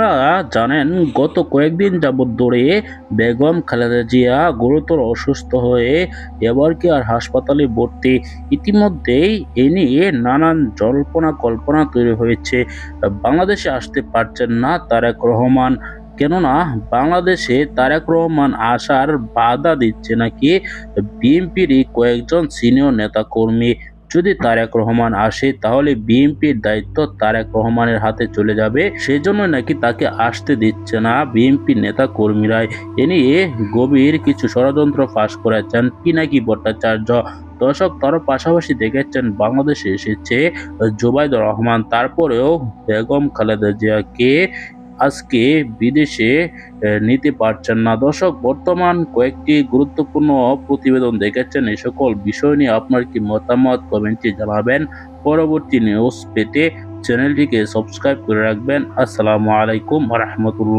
আপনারা জানেন গত কয়েকদিন যাবৎ ধরে বেগম খালেদা জিয়া গুরুতর অসুস্থ হয়ে এবার কি আর হাসপাতালে ভর্তি। ইতিমধ্যেই এ নিয়ে নানান জল্পনা কল্পনা তৈরি হয়েছে। বাংলাদেশে আসতে পারছেন না তারেক রহমান, কেননা বাংলাদেশে তারেক রহমান আসার বাধা দিচ্ছে নাকি বিএনপিরই কয়েকজন সিনিয়র নেতাকর্মী। যদি তারেক রহমান আসে তাহলে বিএনপির দায়িত্ব তারেক রহমানের হাতে চলে যাবে, সেজন্য নাকি তাকে আসতে দিচ্ছে না বিএনপি নেতা কর্মীরাই। এ নিয়ে গভীর কিছু ষড়যন্ত্র ফাঁস করেছেন পিনাকি ভট্টাচার্য। দর্শক, তারা পাশাপাশি দেখেছেন বাংলাদেশে এসেছে জুবাইদুর রহমান, তারপরেও বেগম খালেদা জিয়াকে আজকে বিদেশে নিতে পারছেন না। দর্শক, বর্তমান কয়েকটি গুরুত্বপূর্ণ প্রতিবেদন দেখেছেন। এই সকল বিষয় নিয়ে আপনার কি মতামত কমেন্টে জানাবেন। পরবর্তী নিউজ পেতে চ্যানেলটিকে সাবস্ক্রাইব করে রাখবেন। আসসালামু আলাইকুম ওয়া রাহমাতুল্লাহ।